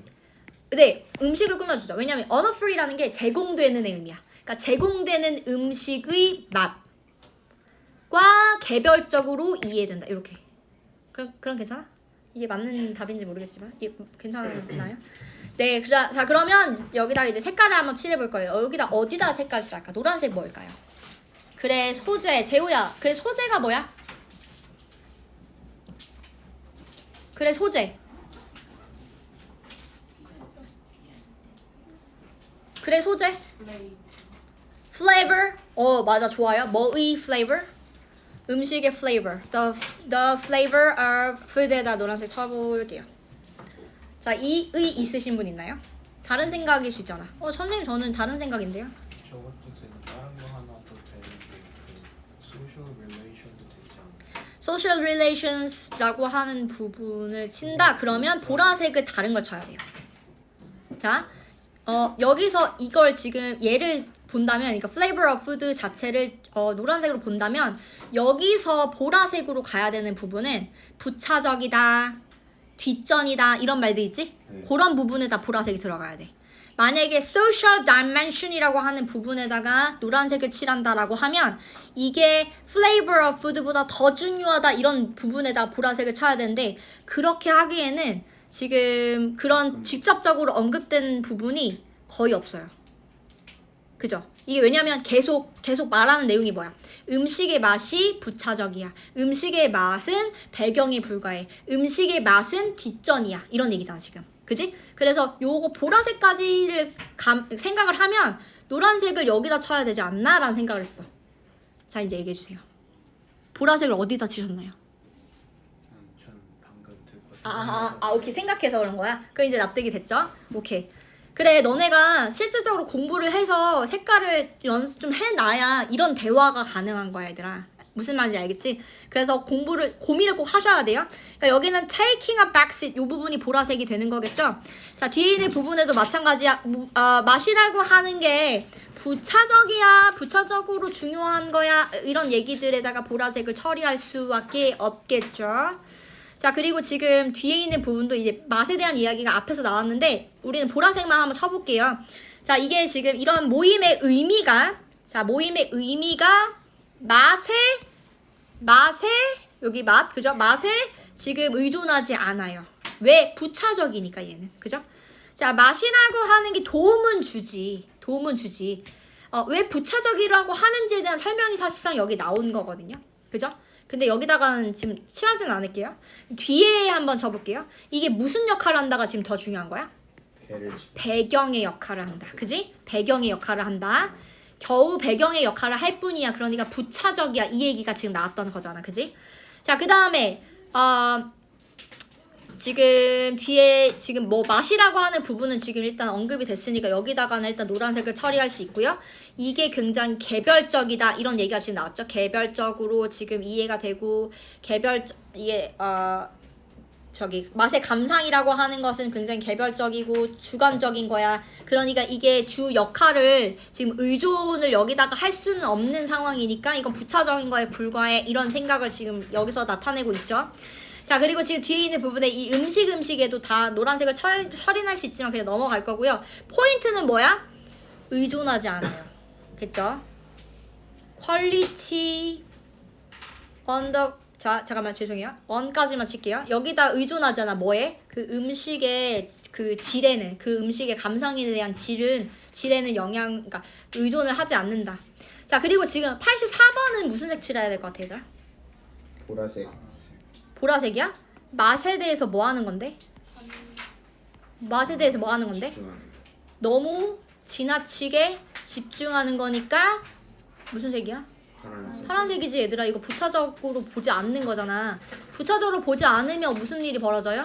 네, 음식을 꾸며주죠. 왜냐면 on a full이라는 게 제공되는의 의미야. 그러니까 제공되는 음식의 맛과 개별적으로 이해된다. 이렇게. 그럼 괜찮아? 이게 맞는 답인지 모르겠지만 괜찮나요? 네, 자 그러면 여기다 이제 색깔을 한번 칠해볼 거예요. 여기다 어디다 색깔 칠할까? 노란색 뭘까요? 그래, 소재. 재호야. 그래, 소재가 뭐야? 그래, 소재. 그래, 소재. flavor. 맞아, 좋아요. 뭐의 flavor? 음식의 flavor. The flavor of food에다 노란색 쳐볼게요. 자, 이의 있으신 분 있나요? 다른 생각일 수 있잖아. 선생님 저는 다른 생각인데요. 저것도 되고 다른 거 하나 더 되는데 그 social relation도 되지 않나요? social relations라고 하는 부분을 친다. 그러면 보라색을 다른 걸 쳐야 돼요. 자, 여기서 이걸 지금 예를 본다면, 그러니까 flavor of food 자체를 노란색으로 본다면 여기서 보라색으로 가야 되는 부분은 부차적이다, 뒷전이다 이런 말들 있지? 그런 부분에다 보라색이 들어가야 돼. 만약에 social dimension이라고 하는 부분에다가 노란색을 칠한다라고 하면 이게 flavor of food보다 더 중요하다 이런 부분에다 보라색을 쳐야 되는데, 그렇게 하기에는 지금 그런 직접적으로 언급된 부분이 거의 없어요. 그죠? 이게 왜냐면 계속 말하는 내용이 뭐야? 음식의 맛이 부차적이야. 음식의 맛은 배경에 불과해. 음식의 맛은 뒷전이야. 이런 얘기잖아 지금. 그지? 그래서 요거 보라색까지를 생각을 하면 노란색을 여기다 쳐야 되지 않나? 라는 생각을 했어. 자, 이제 얘기해주세요. 보라색을 어디다 치셨나요? 전 방금 듣고 오케이. 생각해서 그런 거야? 그럼 이제 납득이 됐죠? 오케이. 그래, 너네가 실질적으로 공부를 해서 색깔을 연습 좀 해놔야 이런 대화가 가능한 거야, 얘들아. 무슨 말인지 알겠지? 그래서 고민을 꼭 하셔야 돼요. 그러니까 여기는 taking a backseat 이 부분이 보라색이 되는 거겠죠? 자, 뒤에 있는 부분에도 마찬가지야. 맛이라고 하는 게 부차적이야, 부차적으로 중요한 거야, 이런 얘기들에다가 보라색을 처리할 수밖에 없겠죠. 자, 그리고 지금 뒤에 있는 부분도 이제 맛에 대한 이야기가 앞에서 나왔는데 우리는 보라색만 한번 쳐볼게요. 자, 이게 지금 이런 모임의 의미가 맛에 여기 맛, 그죠? 맛에 지금 의존하지 않아요. 왜? 부차적이니까 얘는, 그죠? 자, 맛이라고 하는 게 도움은 주지. 왜 부차적이라고 하는지에 대한 설명이 사실상 여기 나온 거거든요. 그죠? 근데 여기다가는 지금 칠하지는 않을게요. 뒤에 한번 적어볼게요. 이게 무슨 역할을 한다가 지금 더 중요한 거야? 배를 지- 배경의 역할을 한다. 그지? 배경의 역할을 한다. 겨우 배경의 역할을 할 뿐이야. 그러니까 부차적이야. 이 얘기가 지금 나왔던 거잖아. 그지? 자, 그 다음에 지금 뒤에 지금 뭐 맛이라고 하는 부분은 지금 일단 언급이 됐으니까 여기다가는 일단 노란색을 처리할 수 있고요. 이게 굉장히 개별적이다 이런 얘기가 지금 나왔죠. 개별적으로 지금 이해가 되고 이게 저기 맛의 감상이라고 하는 것은 굉장히 개별적이고 주관적인 거야. 그러니까 이게 주 역할을 지금 의존을 여기다가 할 수는 없는 상황이니까 이건 부차적인 거에 불과해. 이런 생각을 지금 여기서 나타내고 있죠. 자, 그리고 지금 뒤에 있는 부분에 이 음식에도 다 노란색을 처리할 수 있지만 그냥 넘어갈 거고요. 포인트는 뭐야? 의존하지 않아요. 됐죠? 퀄리티 자, 잠깐만 죄송해요. 원까지만 칠게요. 여기다 의존하잖아. 뭐에? 그 음식의 그 질에는, 그 음식의 감상에 대한 질에는 그러니까 의존을 하지 않는다. 자, 그리고 지금 84번은 무슨 색 칠해야 될 것 같아, 얘들아? 보라색. 보라색이야? 맛에 대해서 뭐 하는 건데? 맛에 대해서 뭐 하는 건데? 집중하는 거. 너무 지나치게 집중하는 거니까 무슨 색이야? 파란색. 파란색이지 얘들아. 이거 부차적으로 보지 않는 거잖아. 부차적으로 보지 않으면 무슨 일이 벌어져요?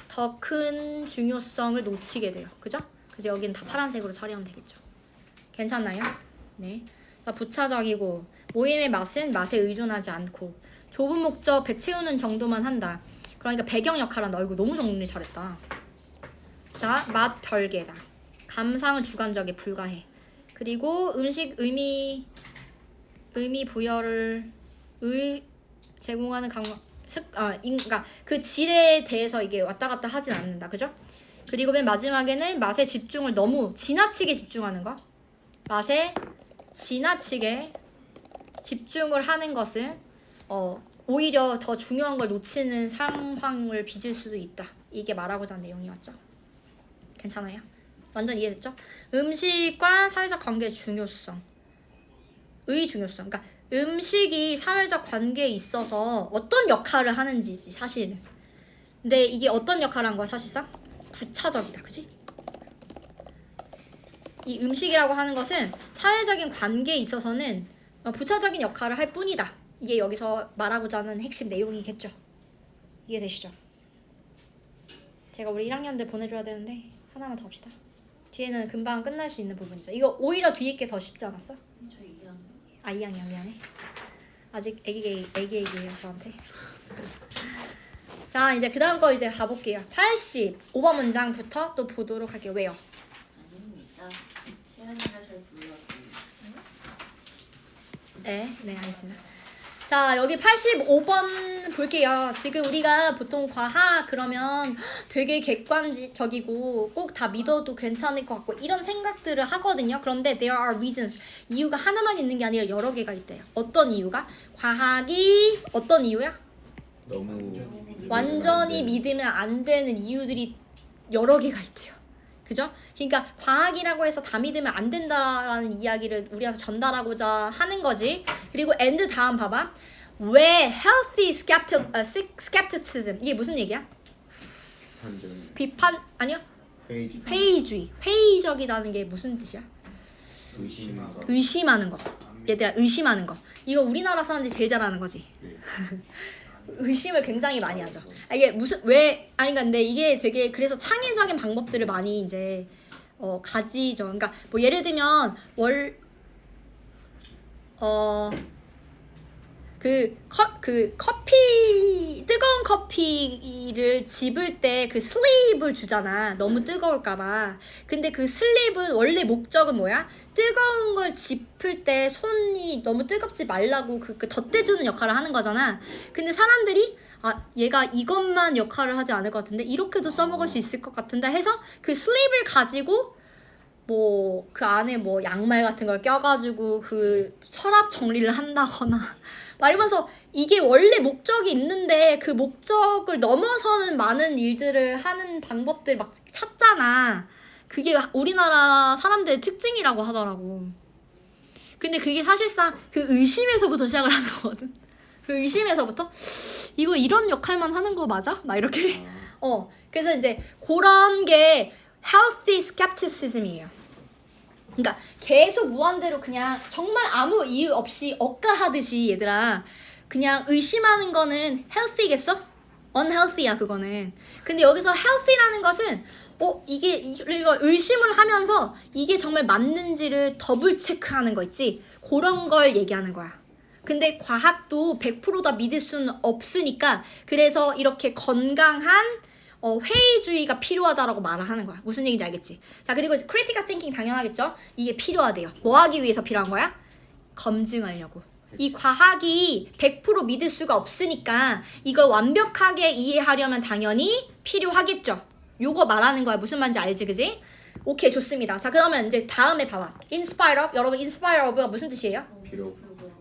더 큰 중요성을 놓치게 돼요. 그죠? 그래서 여기는 다 파란색으로 처리하면 되겠죠. 괜찮나요? 네. 부차적이고 모임의 맛은 맛에 의존하지 않고 좁은 목적 배 채우는 정도만 한다. 그러니까 배경 역할을 한다. 이거 너무 정리 잘했다. 자, 맛 별개다. 감상은 주관적에 불과해. 그리고 음식 의미 부여를 제공하는 그러니까 그 질에 대해서 이게 왔다 갔다 하진 않는다. 그죠? 그리고 맨 마지막에는 맛에 집중을 너무 지나치게 집중하는 거. 맛에 지나치게 집중을 하는 것은 오히려 더 중요한 걸 놓치는 상황을 빚을 수도 있다. 이게 말하고자 하는 내용이었죠. 괜찮아요? 완전 이해됐죠? 음식과 사회적 관계의 중요성. 그러니까 음식이 사회적 관계에 있어서 어떤 역할을 하는지지 사실은. 근데 이게 어떤 역할을 한 거야 사실상? 부차적이다. 그지? 이 음식이라고 하는 것은 사회적인 관계에 있어서는 부차적인 역할을 할 뿐이다. 이게 여기서 말하고자 하는 핵심 내용이겠죠. 이해되시죠? 제가 우리 1학년들 보내줘야 되는데 하나만 더 합시다. 뒤에는 금방 끝날 수 있는 부분이죠. 이거 오히려 뒤에 게 더 쉽지 않았어? 저 2학년이에요. 2학년 미안해. 아직 애기예요 저한테. 자, 이제 그 다음 거 이제 가볼게요. 85번 문장부터 또 보도록 할게요. 왜요? 아닙니다. 채연이가 잘 불러줘요. 네, 알겠습니다. 자, 여기 85번 볼게요. 지금 우리가 보통 과학 그러면 되게 객관적이고 꼭 다 믿어도 괜찮을 것 같고 이런 생각들을 하거든요. 그런데 there are reasons. 이유가 하나만 있는 게 아니라 여러 개가 있대요. 어떤 이유가? 과학이 어떤 이유야? 너무 완전히 믿으면 안 되는 이유들이 여러 개가 있대요. 그죠? 그러니까 과학이라고 해서 다 믿으면 안 된다라는 이야기를 우리한테 전달하고자 하는 거지. 그리고 and 다음 봐봐. 왜 healthy skepticism 이게 무슨 얘기야? 비판 아니요? 회의주의. 회의적이라는 게 무슨 뜻이야? 의심하는 거. 얘들아 의심하는 거. 이거 우리나라 사람들이 제일 잘하는 거지. 의심을 굉장히 많이 하죠. 이게 근데 이게 되게 그래서 창의적인 방법들을 많이 이제 가지죠. 그러니까 뭐 예를 들면 뜨거운 커피를 집을 때 그 슬립을 주잖아. 너무 뜨거울까봐. 근데 그 슬립은 원래 목적은 뭐야? 뜨거운 걸 짚을 때 손이 너무 뜨겁지 말라고 그 덧대주는 역할을 하는 거잖아. 근데 사람들이 얘가 이것만 역할을 하지 않을 것 같은데 이렇게도 써먹을 수 있을 것 같은데 해서 그 슬립을 가지고 뭐 그 안에 뭐 양말 같은 걸 껴가지고 그 서랍 정리를 한다거나 막 이러면서 이게 원래 목적이 있는데 그 목적을 넘어서는 많은 일들을 하는 방법들 막 찾잖아. 그게 우리나라 사람들의 특징이라고 하더라고. 근데 그게 사실상 그 의심에서부터 시작을 하는 거거든. 그 의심에서부터 이거 이런 역할만 하는 거 맞아? 막 이렇게 그래서 이제 그런 게 healthy skepticism이에요. 그러니까 계속 무한대로 그냥 정말 아무 이유 없이 억까하듯이 얘들아 그냥 의심하는 거는 healthy겠어? unhealthy야 그거는. 근데 여기서 healthy라는 것은 이게 이거 의심을 하면서 이게 정말 맞는지를 더블 체크하는 거 있지? 그런 걸 얘기하는 거야. 근데 과학도 100% 다 믿을 수는 없으니까 그래서 이렇게 건강한 회의주의가 필요하다라고 말을 하는 거야. 무슨 얘기인지 알겠지? 자, 그리고 critical thinking 당연하겠죠? 이게 필요하대요. 뭐 하기 위해서 필요한 거야? 검증하려고. 이 과학이 100% 믿을 수가 없으니까 이걸 완벽하게 이해하려면 당연히 필요하겠죠. 요거 말하는 거야. 무슨 말인지 알지, 그지? 오케이, 좋습니다. 자, 그러면 이제 다음에 봐봐. inspire of. 여러분, inspire of가 무슨 뜻이에요? 필요.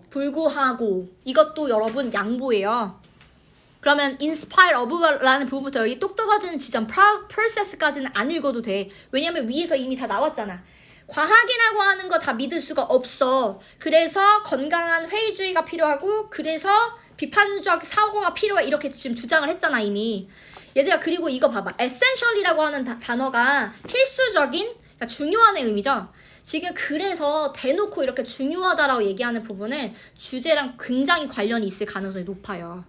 불구하고. 이것도 여러분 양보예요. 그러면 inspire of라는 부분부터 여기 똑 떨어지는 지점 process까지는 안 읽어도 돼. 왜냐면 위에서 이미 다 나왔잖아. 과학이라고 하는 거 다 믿을 수가 없어. 그래서 건강한 회의주의가 필요하고 그래서 비판적 사고가 필요해. 이렇게 지금 주장을 했잖아 이미. 얘들아, 그리고 이거 봐봐. essential이라고 하는 단어가 필수적인, 그러니까 중요한 의미죠. 지금 그래서 대놓고 이렇게 중요하다라고 얘기하는 부분은 주제랑 굉장히 관련이 있을 가능성이 높아요.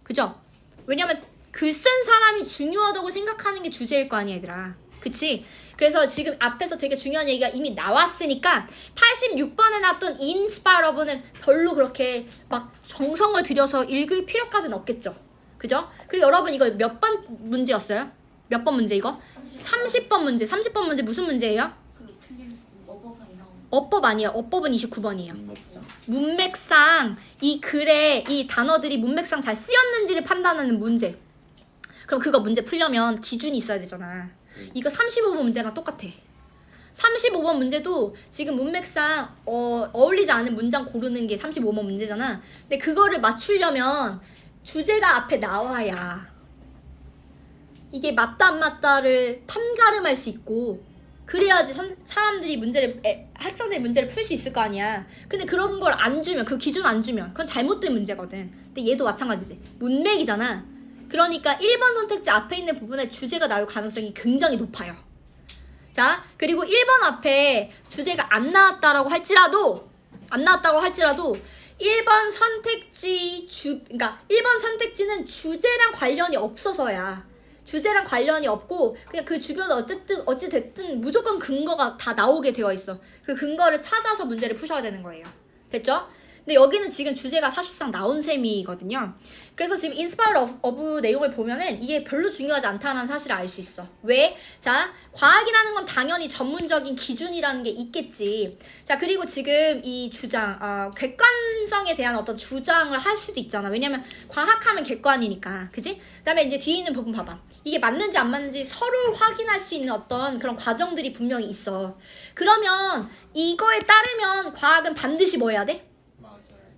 그죠? 왜냐면 글 쓴 사람이 중요하다고 생각하는 게 주제일 거 아니야 얘들아. 그치? 그래서 지금 앞에서 되게 중요한 얘기가 이미 나왔으니까 86번에 나왔던 inspire of는 별로 그렇게 막 정성을 들여서 읽을 필요까지는 없겠죠. 그죠? 그리고 여러분 이거 몇 번 문제였어요? 몇 번 문제 이거? 30번 문제. 30번 문제 무슨 문제예요? 그 틀린 어법상이 나오는. 어법 아니에요. 어법은 29번이에요. 맥상. 문맥상 이 글에 이 단어들이 문맥상 잘 쓰였는지를 판단하는 문제. 그럼 그거 문제 풀려면 기준이 있어야 되잖아. 이거 35번 문제랑 똑같아. 35번 문제도 지금 문맥상 어울리지 않은 문장 고르는 게 35번 문제잖아. 근데 그거를 맞추려면 주제가 앞에 나와야 이게 맞다 안 맞다를 판가름할 수 있고 그래야지 사람들이 학생들이 문제를 풀 수 있을 거 아니야. 근데 그런 걸 안 주면, 그 기준 안 주면 그건 잘못된 문제거든. 근데 얘도 마찬가지지. 문맥이잖아. 그러니까 1번 선택지 앞에 있는 부분에 주제가 나올 가능성이 굉장히 높아요. 자, 그리고 1번 앞에 주제가 안 나왔다고 할지라도 1번 선택지 그러니까 1번 선택지는 주제랑 관련이 없어서야. 주제랑 관련이 없고 그냥 그 주변에 어찌 됐든 무조건 근거가 다 나오게 되어 있어. 그 근거를 찾아서 문제를 푸셔야 되는 거예요. 됐죠? 근데 여기는 지금 주제가 사실상 나온 셈이거든요. 그래서 지금 inspire of 내용을 보면은 이게 별로 중요하지 않다는 사실을 알 수 있어. 왜? 자, 과학이라는 건 당연히 전문적인 기준이라는 게 있겠지. 자, 그리고 지금 이 주장, 객관성에 대한 어떤 주장을 할 수도 있잖아. 왜냐면 과학하면 객관이니까. 그지? 그 다음에 이제 뒤에 있는 부분 봐봐. 이게 맞는지 안 맞는지 서로 확인할 수 있는 어떤 그런 과정들이 분명히 있어. 그러면 이거에 따르면 과학은 반드시 뭐 해야 돼?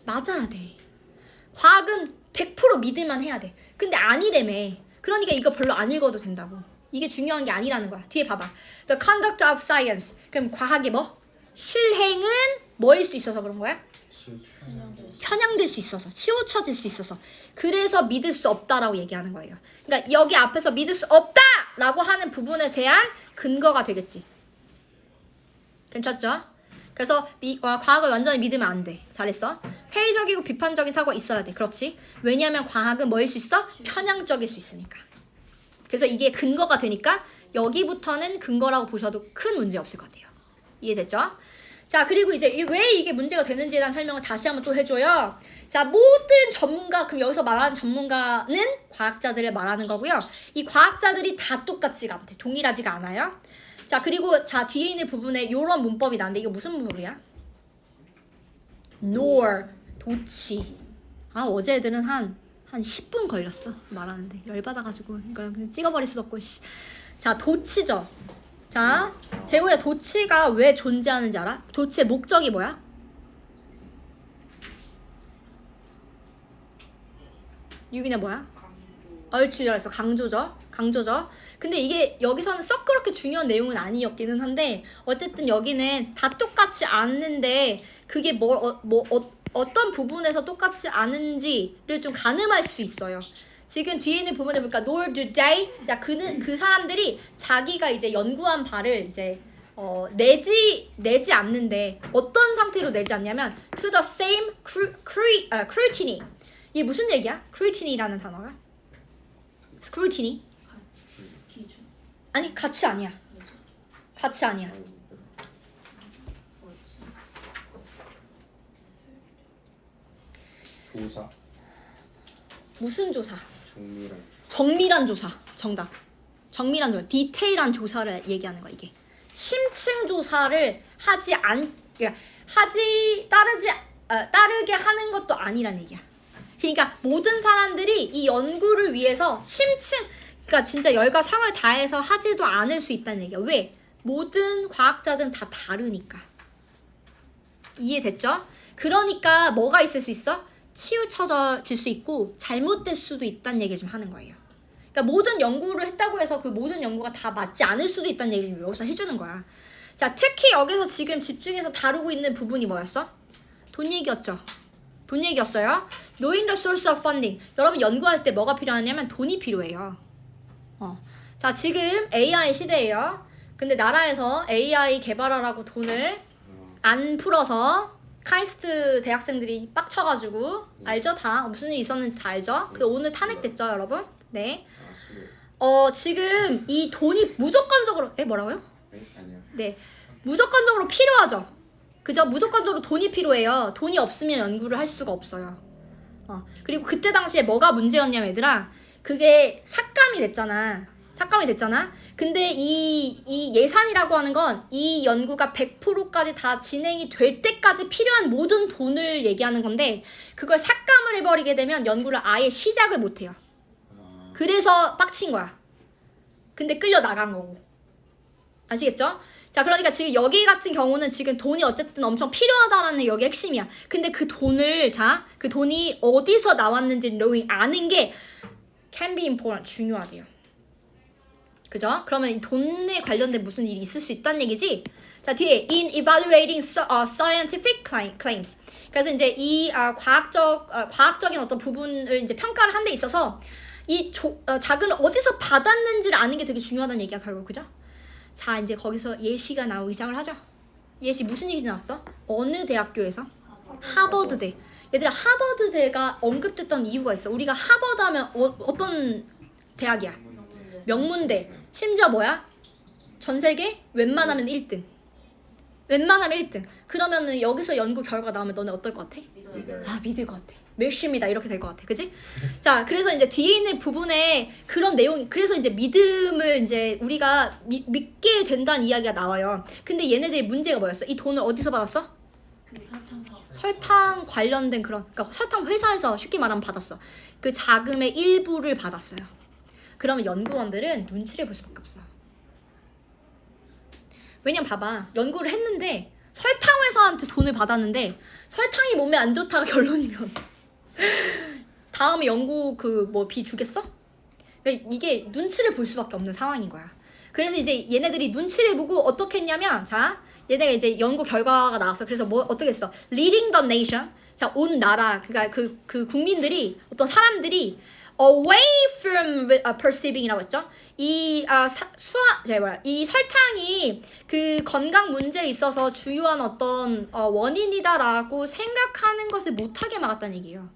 맞아야 돼. 과학은 100% 믿을만 해야 돼. 근데 아니래며. 그러니까 이거 별로 안 읽어도 된다고. 이게 중요한 게 아니라는 거야. 뒤에 봐봐. The conduct of science. 그럼 과학의 뭐? 실행은 뭐일 수 있어서 그런 거야? 편향될 수 있어서. 치우쳐질 수 있어서. 그래서 믿을 수 없다라고 얘기하는 거예요. 그러니까 여기 앞에서 믿을 수 없다라고 하는 부분에 대한 근거가 되겠지. 괜찮죠? 그래서 과학을 완전히 믿으면 안 돼. 잘했어. 회의적이고 비판적인 사고가 있어야 돼. 그렇지. 왜냐하면 과학은 뭐일 수 있어? 편향적일 수 있으니까. 그래서 이게 근거가 되니까 여기부터는 근거라고 보셔도 큰 문제 없을 것 같아요. 이해됐죠? 자, 그리고 이제 왜 이게 문제가 되는지에 대한 설명을 다시 한번 또 해줘요. 자, 모든 전문가, 그럼 여기서 말하는 전문가는 과학자들을 말하는 거고요. 이 과학자들이 다 똑같지가 않대. 동일하지가 않아요. 자, 그리고 자 뒤에 있는 부분에 요런 문법이 나는데 이거 무슨 문법이야? nor, 도치. 어제 애들은 한 10분 걸렸어 말하는데 열받아가지고 이거 그냥 찍어버릴 수도 없고. 자, 도치죠. 자, 재호야, 도치가 왜 존재하는지 알아? 도치의 목적이 뭐야? 유빈아 뭐야? 얼추 잘했어. 강조죠. 강조죠. 근데 이게 여기서는 썩 그렇게 중요한 내용은 아니었기는 한데 어쨌든 여기는 다 똑같지 않는데 그게 어떤 부분에서 똑같지 않은지를 좀 가늠할 수 있어요. 지금 뒤에 있는 부분에 보니까 nor do they. 자, 그 사람들이 자기가 이제 연구한 바를 이제 내지 않는데 어떤 상태로 내지 않냐면 to the same scrutiny. 이게 무슨 얘기야? scrutiny라는 단어가? scrutiny? 기준 아니 같이 아니야. 뭐지? 같이 아니야. 뭐지? 조사. 무슨 조사? 정밀한 정밀한 조사. 정답. 정밀한 조사. 디테일한 조사를 얘기하는 거야 이게. 심층 조사를 그러니까 따르게 하는 것도 아니란 얘기야. 그러니까 모든 사람들이 이 연구를 위해서 그러니까 진짜 열과 성을 다해서 하지도 않을 수 있다는 얘기야. 왜? 모든 과학자들은 다 다르니까. 이해됐죠? 그러니까 뭐가 있을 수 있어? 치우쳐질 수 있고 잘못될 수도 있다는 얘기를 좀 하는 거예요. 그러니까 모든 연구를 했다고 해서 그 모든 연구가 다 맞지 않을 수도 있다는 얘기를 좀 여기서 해주는 거야. 자, 특히 여기서 지금 집중해서 다루고 있는 부분이 뭐였어? 돈 얘기였죠. 돈 얘기였어요. Knowing the source of funding. 여러분 연구할 때 뭐가 필요하냐면 돈이 필요해요. 자, 지금 AI 시대예요. 근데 나라에서 AI 개발하라고 돈을 안 풀어서 카이스트 대학생들이 빡쳐가지고 알죠? 다 무슨 일이 있었는지 다 알죠? 그 오늘 탄핵됐죠, 여러분? 네. 지금 이 돈이 무조건적으로 뭐라고요? 아니요. 네. 무조건적으로 필요하죠. 그죠? 무조건적으로 돈이 필요해요. 돈이 없으면 연구를 할 수가 없어요. 그리고 그때 당시에 뭐가 문제였냐면 얘들아, 그게 삭감이 됐잖아. 근데 이 예산이라고 하는 건 이 연구가 100%까지 다 진행이 될 때까지 필요한 모든 돈을 얘기하는 건데 그걸 삭감을 해버리게 되면 연구를 아예 시작을 못해요. 그래서 빡친 거야. 근데 끌려 나간 거고. 아시겠죠? 자, 그러니까 지금 여기 같은 경우는 지금 돈이 어쨌든 엄청 필요하다라는 여기 핵심이야. 근데 그 돈이 어디서 나왔는지 knowing 아는 게 can be important, 중요하대요. 그죠? 그러면 이 돈에 관련된 무슨 일이 있을 수 있다는 얘기지? 자, 뒤에 in evaluating scientific claims. 그래서 이제 이 과학적인 어떤 부분을 이제 평가를 한 데 있어서 이 자금을 어디서 받았는지를 아는 게 되게 중요하다는 얘기야, 결국. 그죠? 자, 이제 거기서 예시가 나오기 시작을 하죠. 예시 무슨 얘기 나왔어? 어느 대학교에서? 하버드대. 얘들아, 하버드대가 언급됐던 이유가 있어. 우리가 하버드 하면 어떤 대학이야? 명문대. 심지어 뭐야? 전 세계 웬만하면 1등. 그러면은 여기서 연구 결과 나오면 너네 어떨 것 같아? 믿을 것 같아. 열심이다 이렇게 될 것 같아. 그지? 자, 그래서 이제 뒤에 있는 부분에 그런 내용이, 그래서 이제 믿음을 이제 우리가 믿게 된다는 이야기가 나와요. 근데 얘네들의 문제가 뭐였어? 이 돈을 어디서 받았어? 그 설탕 사업. 설탕 관련된 그러니까 설탕 회사에서 쉽게 말하면 받았어. 그 자금의 일부를 받았어요. 그러면 연구원들은 눈치를 볼 수밖에 없어. 왜냐면 봐봐, 연구를 했는데 설탕 회사한테 돈을 받았는데 설탕이 몸에 안 좋다가 결론이면 다음에 연구 비 주겠어? 그러니까 이게 눈치를 볼 수밖에 없는 상황인 거야. 그래서 이제 얘네들이 눈치를 보고 어떻게 했냐면, 자, 얘네가 이제 연구 결과가 나왔어. 그래서 어떻게 했어? Leading the nation. 자, 온 나라, 그러니까 그 국민들이, 어떤 사람들이 away from perceiving이라고 했죠. 이 설탕이 그 건강 문제에 있어서 주요한 어떤 원인이다라고 생각하는 것을 못하게 막았다는 얘기예요.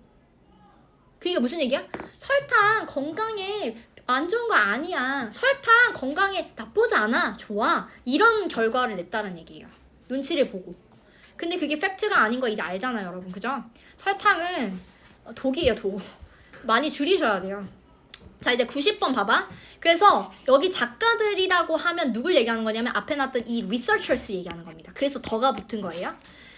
그러니까 무슨 얘기야? 설탕 건강에 안 좋은 거 아니야. 설탕 건강에 나쁘지 않아. 좋아. 이런 결과를 냈다는 얘기예요. 눈치를 보고. 근데 그게 팩트가 아닌 거 이제 알잖아요, 여러분. 그죠? 설탕은 독이에요, 독. 많이 줄이셔야 돼요. 자, 이제 90번 봐봐. 그래서 여기 작가들이라고 하면 누굴 얘기하는 거냐면 앞에 놨던 이 researchers 얘기하는 겁니다. 그래서 더가 붙은 거예요.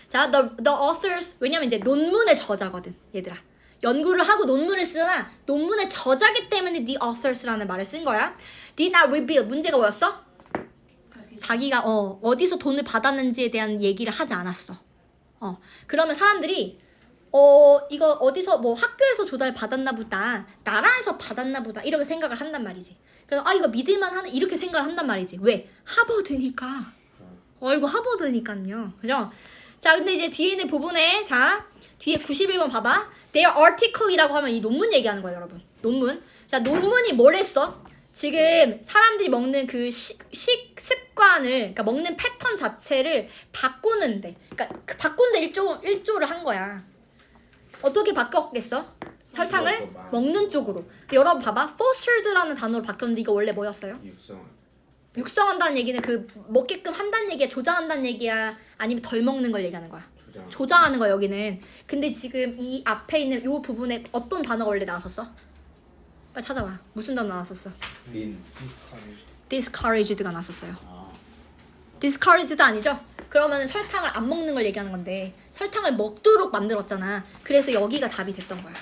자, the authors. 왜냐면 이제 논문의 저자거든, 얘들아. 연구를 하고 논문을 쓰잖아. 논문의 저자기 때문에 the authors라는 말을 쓴 거야. did not reveal. 문제가 뭐였어? 자기가 어디서 돈을 받았는지에 대한 얘기를 하지 않았어. 그러면 사람들이 이거 어디서 뭐 학교에서 조달 받았나 보다, 나라에서 받았나 보다 이렇게 생각을 한단 말이지. 그래서 이거 믿을만 하네 이렇게 생각을 한단 말이지. 왜? 하버드니까. 이거 하버드니까요. 그죠? 자, 근데 이제 뒤에 있는 부분에 자 뒤에 91번 봐봐. Their article이라고 하면 이 논문 얘기하는 거예요, 여러분. 논문. 자, 논문이 뭘 했어? 지금 사람들이 먹는 그 식습관을, 그러니까 먹는 패턴 자체를 바꾸는데, 그러니까 바꾼데 일조를 한 거야. 어떻게 바꿨겠어? 설탕을 먹는 쪽으로. 근데 여러분 봐봐. fostered라는 단어로 바뀌었는데 이거 원래 뭐였어요? 육성한다는 얘기는 그 먹게끔 한다는 얘기야, 조장한다는 얘기야, 아니면 덜 먹는 걸 얘기하는 거야? 조장하는 거야 여기는. 근데 지금 이 앞에 있는 요 부분에 어떤 단어가 원래 나왔었어? 빨리 찾아봐. 무슨 단어 나왔었어? discouraged가 나왔었어요. discouraged 아니죠? 그러면은 설탕을 안 먹는 걸 얘기하는 건데 설탕을 먹도록 만들었잖아. 그래서 여기가 답이 됐던 거야.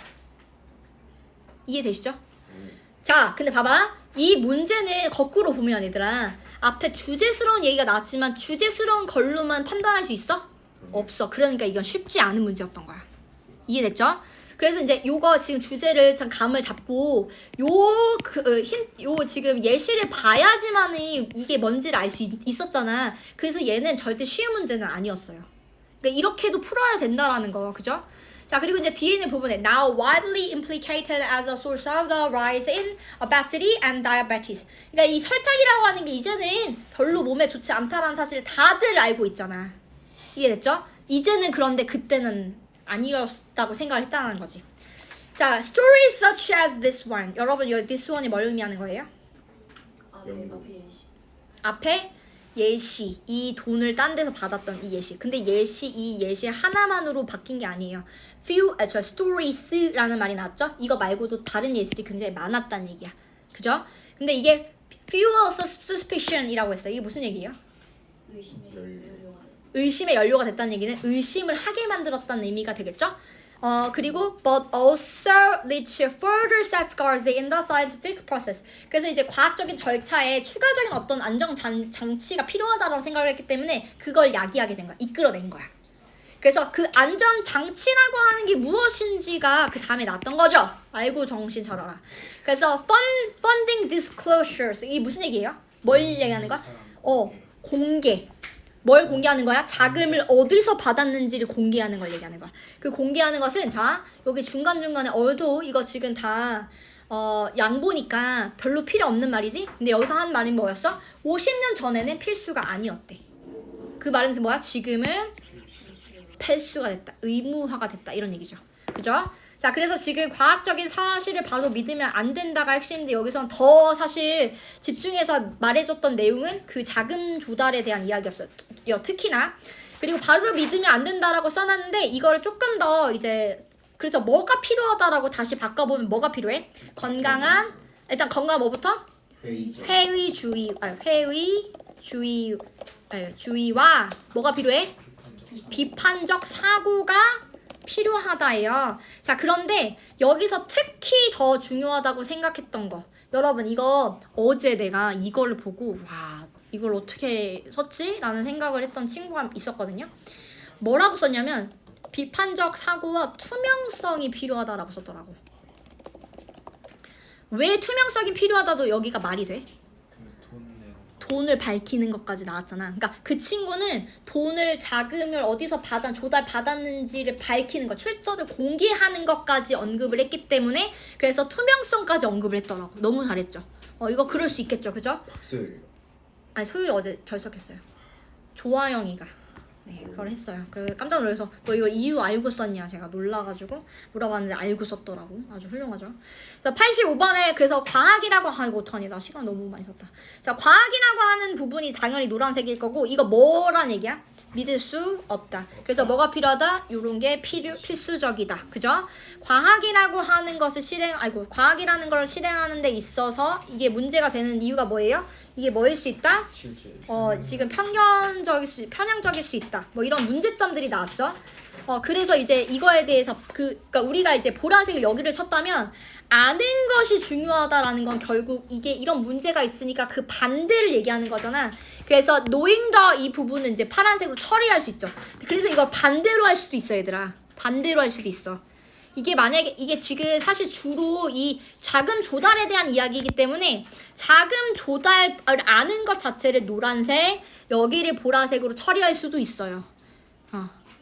이해되시죠? 자, 근데 봐봐. 이 문제는 거꾸로 보면 얘들아, 앞에 주제스러운 얘기가 나왔지만 주제스러운 걸로만 판단할 수 있어? 없어. 그러니까 이건 쉽지 않은 문제였던 거야. 이해됐죠? 그래서 이제 요거 지금 주제를 참 감을 잡고 요 지금 예시를 봐야지만이 이게 뭔지를 알 수 있었잖아. 그래서 얘는 절대 쉬운 문제는 아니었어요. 그러니까 이렇게도 풀어야 된다라는 거, 그죠? 자, 그리고 이제 뒤에 있는 부분에 now widely implicated as a source of the rise in obesity and diabetes. 그러니까 이 설탕이라고 하는 게 이제는 별로 몸에 좋지 않다라는 사실을 다들 알고 있잖아. 이해됐죠? 이제는. 그런데 그때는 아니었다고 생각을 했다는 거지. 자, stories such as this one. 여러분, 이 this one이 뭘 의미하는 거예요? 앞에 예시. 이 돈을 딴 데서 받았던 이 예시. 근데 이 예시 하나만으로 바뀐 게 아니에요. stories라는 말이 나왔죠? 이거 말고도 다른 예시들이 굉장히 많았다는 얘기야. 그죠? 근데 이게 fuel suspicion이라고 했어요. 이게 무슨 얘기예요? 의심의 연료가 됐다는 얘기는 의심을 하게 만들었다는 의미가 되겠죠? 그리고 but also lead to further safeguards in the scientific process. 그래서 이제 과학적인 절차에 추가적인 어떤 안정 장치가 필요하다고 생각을 했기 때문에 그걸 야기하게 된 거야. 이끌어낸 거야. 그래서 그 안전 장치라고 하는 게 무엇인지가 그 다음에 나왔던 거죠. 아이고 정신 차려라. 그래서 funding disclosures. 이게 무슨 얘기예요? 뭘 얘기하는 거야? 공개. 뭘 공개하는 거야? 자금을 어디서 받았는지를 공개하는 걸 얘기하는 거야. 그 공개하는 것은 자 여기 중간중간에 이거 지금 다 양보니까 별로 필요 없는 말이지. 근데 여기서 한 말이 뭐였어? 50년 전에는 필수가 아니었대. 그 말은 뭐야? 지금은 필수가 됐다. 의무화가 됐다. 이런 얘기죠. 그죠? 자, 그래서 지금 과학적인 사실을 바로 믿으면 안 된다가 핵심인데 여기서는 더 사실 집중해서 말해줬던 내용은 그 자금 조달에 대한 이야기였어요. 특히나. 그리고 바로 믿으면 안 된다라고 써놨는데 이거를 조금 더 이제 그래서 뭐가 필요하다라고 다시 바꿔보면 뭐가 필요해? 일단 건강한 뭐부터? 회의주의와 뭐가 필요해? 비판적 사고가 필요하다예요. 자, 그런데 여기서 특히 더 중요하다고 생각했던 거, 여러분 이거 어제 내가 이걸 보고 와 이걸 어떻게 썼지? 라는 생각을 했던 친구가 있었거든요. 뭐라고 썼냐면 비판적 사고와 투명성이 필요하다라고 썼더라고. 왜 투명성이 필요하다도 여기가 말이 돼? 돈을 밝히는 것까지 나왔잖아. 그러니까 그 친구는 자금을 어디서 조달 받았는지를 밝히는 것, 출처를 공개하는 것까지 언급을 했기 때문에 그래서 투명성까지 언급을 했더라고. 너무 잘했죠. 이거 그럴 수 있겠죠, 그죠? 아니 소율이 어제 결석했어요. 조아영이가 그걸 했어요. 깜짝 놀라서 너 이거 이유 알고 썼냐 제가 놀라가지고 물어봤는데 알고 썼더라고. 아주 훌륭하죠. 자, 85번에 그래서 과학이라고 이거 어떡하니 나 시간 너무 많이 썼다. 자, 과학이라고 하는 부분이 당연히 노란색일 거고 이거 뭐란 얘기야? 믿을 수 없다. 그래서 뭐가 필요하다? 요런 게 필수적이다. 그죠? 과학이라고 하는 것을 과학이라는 걸 실행하는 데 있어서 이게 문제가 되는 이유가 뭐예요? 이게 뭐일 수 있다? 지금 편향적일 수 있다. 뭐 이런 문제점들이 나왔죠. 그래서 이제 이거에 대해서 그러니까 우리가 이제 보라색을 여기를 쳤다면 아는 것이 중요하다라는 건 결국 이게 이런 문제가 있으니까 그 반대를 얘기하는 거잖아. 그래서 knowing the 이 부분은 이제 파란색으로 처리할 수 있죠. 그래서 이걸 반대로 할 수도 있어, 얘들아. 반대로 할 수도 있어. 이게 만약에 이게 지금 사실 주로 이 자금 조달에 대한 이야기이기 때문에 자금 조달을 아는 것 자체를 노란색, 여기를 보라색으로 처리할 수도 있어요.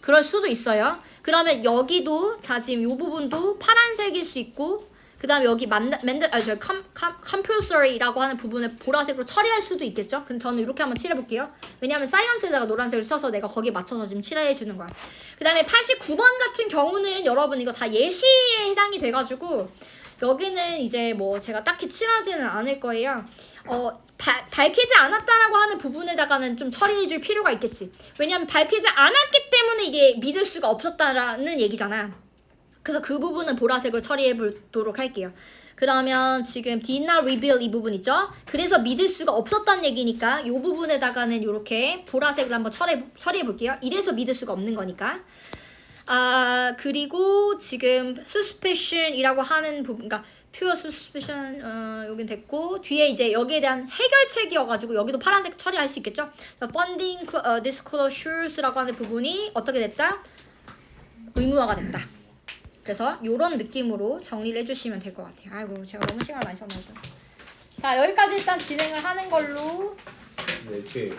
그럴 수도 있어요. 그러면 여기도 자 지금 이 부분도 파란색일 수 있고 그 다음에 여기 compulsory라고 하는 부분을 보라색으로 처리할 수도 있겠죠. 근데 저는 이렇게 한번 칠해볼게요. 왜냐하면 사이언스에다가 노란색을 써서 내가 거기에 맞춰서 지금 칠해주는 거야. 그 다음에 89번 같은 경우는 여러분 이거 다 예시에 해당이 돼가지고 여기는 이제 뭐 제가 딱히 칠하지는 않을 거예요. 밝히지 않았다라고 하는 부분에다가는 좀 처리해줄 필요가 있겠지. 왜냐하면 밝히지 않았기 때문에 이게 믿을 수가 없었다라는 얘기잖아. 그래서 그 부분은 보라색을 처리해 보도록 할게요. 그러면 지금 did not reveal 이 부분 있죠? 그래서 믿을 수가 없었다는 얘기니까 이 부분에다가는 이렇게 보라색을 한번 처리해 볼게요. 이래서 믿을 수가 없는 거니까. 그리고 지금 suspicion이라고 하는 부분, 그러니까 pure suspicion 여긴 됐고 뒤에 이제 여기에 대한 해결책이어가지고 여기도 파란색 처리할 수 있겠죠? funding disclosures라고 하는 부분이 어떻게 됐다? 의무화가 됐다. 그래서 이런 느낌으로 정리를 해주시면 될 것 같아요. 아이고 제가 너무 시간을 많이 썼나 보다. 자 여기까지 일단 진행을 하는 걸로. 네, 이렇게